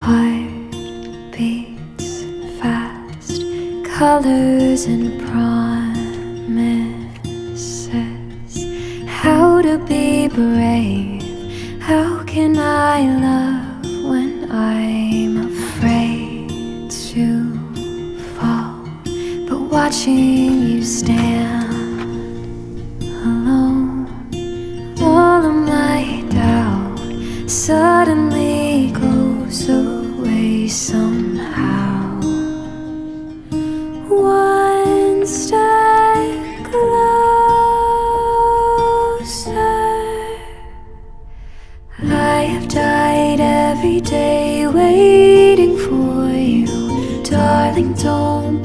heart beats fast, colors and promises. How to be brave? How can I love when I'm afraid to fall? But watching you stand alone, all of my doubt suddenly goes away somehow. One step closer. I have died every day waiting for you. Darling, don't